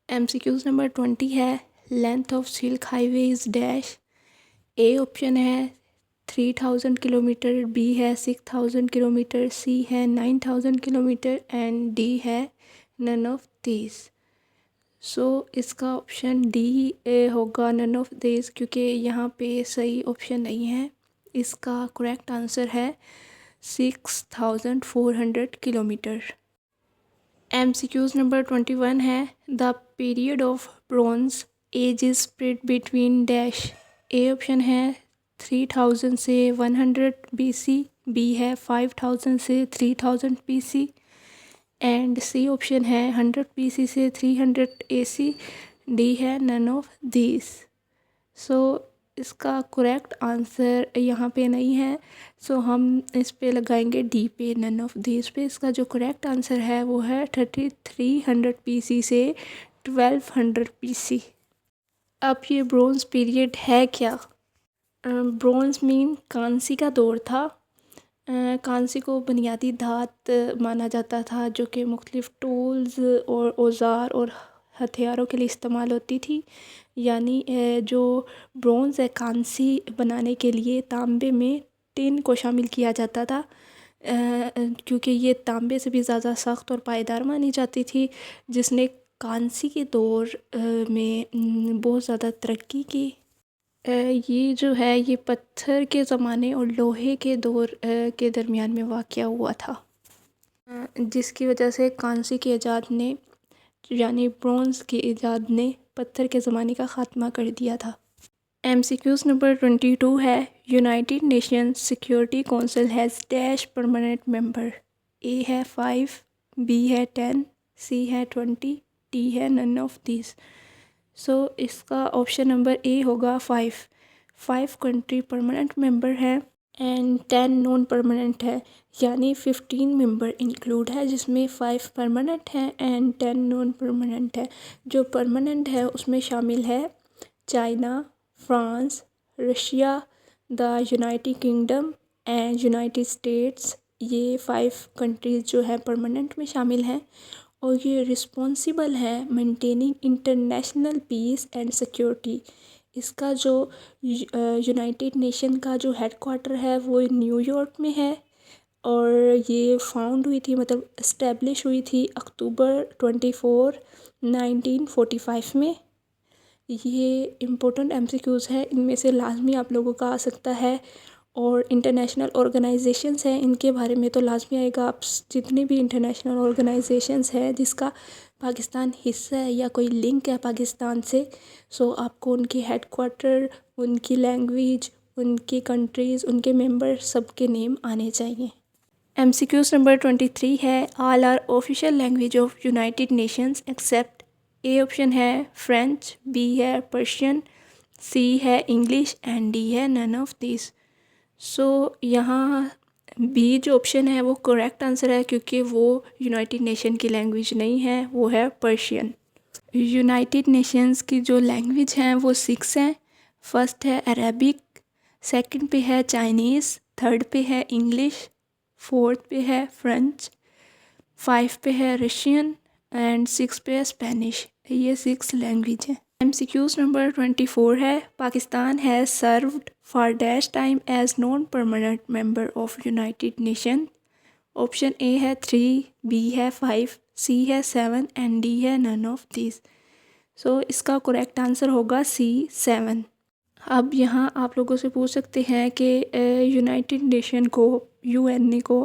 MCQs number 20 है, length of silk highway is dash. A option है 3000 kilometre, B है 6000 kilometre, सी है 9000 kilometre and D है none of these. सो इसका option D होगा नन ऑफ दीज, क्योंकि यहाँ पे सही ऑप्शन नहीं है। इसका करेक्ट आंसर है 6400 किलोमीटर। MCQs नंबर 21 है, the period of bronze age is split between dash. A option है 3000 से 100 BC, बी है 5000 से 3000 BC एंड सी ऑप्शन है 100 BC से 300 AC, डी है नन ऑफ दीज। सो इसका करेक्ट आंसर यहाँ पे नहीं है, सो हम इस पे लगाएंगे डी पे, नन ऑफ दीज पे। इसका जो करेक्ट आंसर है वो है 3300 BC से 1200 BC। अब ये ब्रोंज़ पीरियड है क्या? ब्रोंज़ मीन कांसी का दौर था। कांसी को बुनियादी धात माना जाता था, जो कि मुख्तलिफ़ टूल्स और औज़ार और हथियारों के लिए इस्तेमाल होती थी। यानी जो ब्रोंज़ है, कांसी बनाने के लिए तांबे में टिन को शामिल किया जाता था, क्योंकि ये तांबे से भी ज़्यादा सख्त और पायदार मानी जाती थी, जिसने कांसी के दौर में बहुत ज़्यादा तरक्की की। ये जो है ये पत्थर के ज़माने और लोहे के दौर के दरमियान में वाक़या हुआ था, जिसकी वजह से कांसी के ईजाद ने, यानी ब्रोंज़ के ईजाद ने पत्थर के ज़माने का ख़ात्मा कर दिया था। MCQs नंबर 22 है, united nations security council has dash permanent member. A है 5, बी है 10, सी है 20, डी है नन ऑफ दिस। सो इसका ऑप्शन नंबर ए होगा 5 कंट्री परमानेंट मेंबर है एंड 10 नॉन परमानेंट है, यानी 15 मेंबर इंक्लूड है, जिसमें 5 परमानेंट हैं एंड 10 नॉन परमानेंट है। जो परमानेंट है उसमें शामिल है China, France, Russia, the United kingdom and United states. ये 5 कंट्रीज़ जो है परमानेंट में शामिल हैं और ये रिस्पॉन्सिबल है maintaining international peace and security. इसका जो यूनाइटेड नेशन का जो हेडक्वार्टर है वो न्यूयॉर्क में है और ये फाउंड हुई थी, मतलब इस्टेब्लिश हुई थी अक्टूबर 24, 1945 में। ये इम्पोर्टेंट MCQs है, इनमें से लाजमी आप लोगों का आ सकता है। और इंटरनेशनल ऑर्गेनाइजेशंस हैं, इनके बारे में तो लाजमी आएगा। आप जितने भी इंटरनेशनल ऑर्गेनाइजेशंस हैं जिसका पाकिस्तान हिस्सा है या कोई लिंक है पाकिस्तान से, सो आपको उनकी हेडक्वार्टर, उनकी लैंग्वेज, उनकी कंट्रीज़, उनके मेंबर सबके नेम आने चाहिए। MCQs नंबर 23 है, all are official language of United Nations except. A option है फ्रेंच, बी है पर्शियन, सी है इंग्लिश एंड डी है नन ऑफ दिस। सो यहाँ बी जो ऑप्शन है वो करेक्ट आंसर है, क्योंकि वो यूनाइटेड नेशन की लैंग्वेज नहीं है, वो है पर्शियन। यूनाइटेड नेशंस की जो लैंग्वेज हैं वो 6 हैं। फर्स्ट है अरेबिक, सेकंड पे है चाइनीज़, थर्ड पे है इंग्लिश, फोर्थ पे है फ्रेंच, 5 पे है रशियन एंड 6 पे है स्पेनिश। ये 6 लैंग्वेज हैं। MCQs नंबर 24 है, Pakistan has served for dash time as non permanent member of United Nation. Option A है 3, बी है 5, सी है 7 एंड डी है नन ऑफ दिस। सो इसका करेक्ट आंसर होगा सी 7। अब यहाँ आप लोगों से पूछ सकते हैं कि यूनाइटेड नेशन को, UN को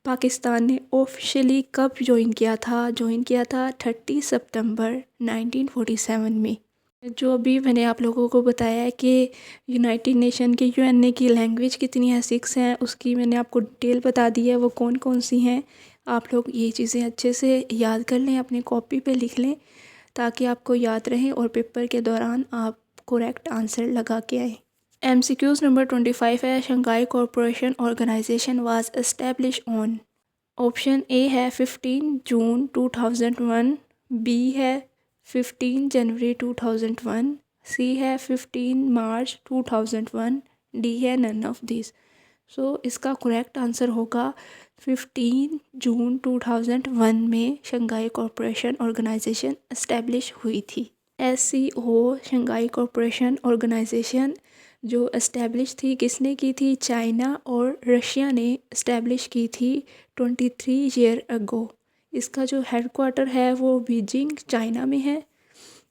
पाकिस्तान ने ऑफिशियली कब ज्वाइन किया था? ज्वाइन किया था 30 सितंबर 1947 में। जो अभी मैंने आप लोगों को बताया है कि यूनाइटेड नेशन के UN की लैंग्वेज कितनी है, 6 हैं, उसकी मैंने आपको डिटेल बता दी है वो कौन कौन सी हैं। आप लोग ये चीज़ें अच्छे से याद कर लें, अपनी कॉपी पे लिख लें ताकि आपको याद रहें और पेपर के दौरान आप करेक्ट आंसर लगा के आए। MCQs नंबर 25 है, Shanghai corporation organisation was establish on. Option A है 15 जून 2001, बी है 15 जनवरी 2001, सी है 15 मार्च 2001, डी है नन ऑफ दिस। सो इसका करेक्ट आंसर होगा 15 जून 2001 में शंघाई कोऑपरेशन ऑर्गेनाइजेशन इस्टेब्लिश हुई थी। SCO शंघाई कोऑपरेशन ऑर्गेनाइजेशन जो इस्टेब्लिश थी किसने की थी? चाइना और रशिया ने इस्टेब्लिश की थी 23 ईयर अगो। इसका जो हेडक्वार्टर है वो बीजिंग चाइना में है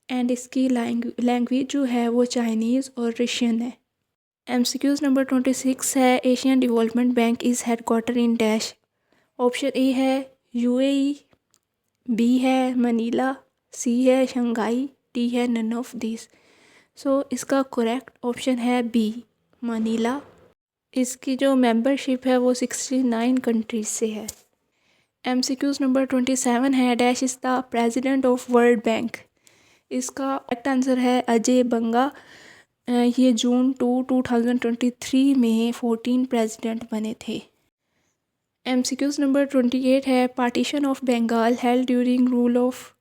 एंड इसकी लैंग्वेज जो है वो चाइनीज़ और रशियन है। MCQs नंबर 26 है Asian development bank is headquarter in dash. Option A है UAE, B है मनीला, C है शंघाई, D है नन ऑफ दिस। सो इसका करेक्ट ऑप्शन है B मनीला। इसकी जो मेंबरशिप है वो 69 कंट्रीज से है। MCQs नंबर 27 है dash is the president of world bank. इसका करेक्ट आंसर है अजय बंगा। ये जून 2023 में 14 प्रेसिडेंट बने थे। MCQs नंबर 28 है partition of Bengal held during rule of.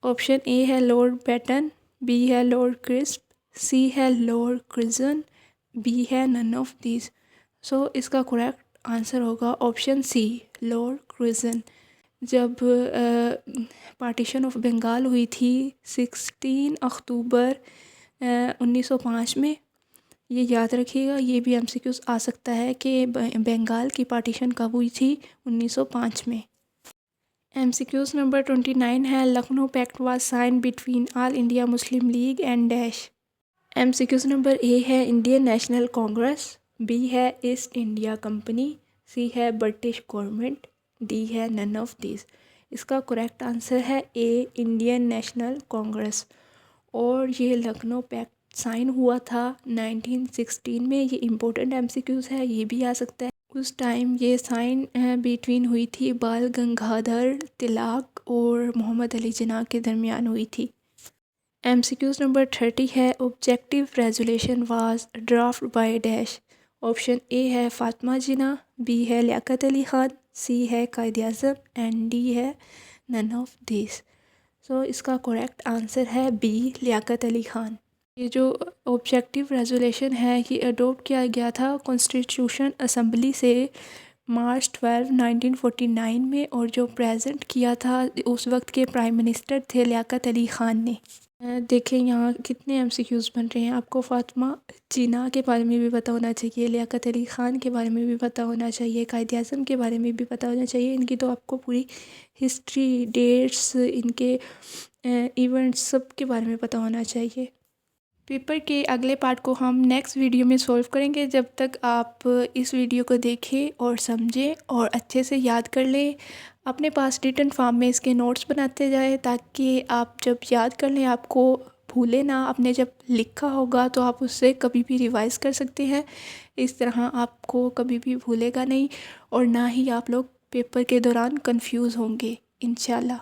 Option A है लॉर्ड बैटन, B है लॉर्ड क्रिस्प, C है लॉर्ड क्रिजन, B है नन ऑफ दिस। सो इसका करेक्ट आंसर होगा ऑप्शन C लॉर्ड क्रिजन। जब पार्टीशन ऑफ बंगाल हुई थी 16 अक्टूबर 1905 में, ये याद रखिएगा, ये भी MCQs आ सकता है कि बंगाल की पार्टीशन कब हुई थी? 1905 में। MCQs नंबर 29 है Lucknow pact was sign between all India Muslim League and dash. MCQs number A है इंडियन नेशनल कांग्रेस, B है ईस्ट इंडिया कंपनी, C है ब्रिटिश गवर्नमेंट, D है नन ऑफ दिस। इसका करेक्ट आंसर है A Indian National Congress. और ये Lucknow pact sign हुआ था 1916 में। ये इम्पोर्टेंट MCQs है, ये भी आ सकता है। उस टाइम ये साइन बिटवीन हुई थी बाल गंगाधर तिलक और मोहम्मद अली जिन्ना के दरमियान हुई थी। MCQs नंबर 30 है objective resolution was draft by dash. Option A है फातिमा जिन्ना, B है लियाकत अली ख़ान, C है कायद आज़म एंड D है नन ऑफ दिस। सो इसका करेक्ट आंसर है B लियाकत अली ख़ान। ये जो ऑब्जेक्टिव रेजोल्यूशन है ये अडोप्ट किया गया था कॉन्स्टिट्यूशन असेंबली से मार्च 12, 1949 में, और जो प्रेजेंट किया था उस वक्त के प्राइम मिनिस्टर थे लियाकत अली ख़ान ने। देखें यहाँ कितने MCQs बन रहे हैं। आपको फातिमा जिन्ना के बारे में भी पता होना चाहिए, लियाकत अली ख़ान के बारे में भी पता होना चाहिए, कायद आज़म के बारे में भी पता होना चाहिए। इनकी तो आपको पूरी हिस्ट्री, डेट्स, इनके इवेंट्स सब के बारे में पता होना चाहिए। पेपर के अगले पार्ट को हम नेक्स्ट वीडियो में सॉल्व करेंगे। जब तक आप इस वीडियो को देखें और समझें और अच्छे से याद कर लें, अपने पास रिटन फॉर्म में इसके नोट्स बनाते जाएं ताकि आप जब याद कर लें आपको भूले ना। आपने जब लिखा होगा तो आप उससे कभी भी रिवाइज़ कर सकते हैं। इस तरह आपको कभी भी भूलेगा नहीं और ना ही आप लोग पेपर के दौरान कंफ्यूज होंगे इंशाल्लाह।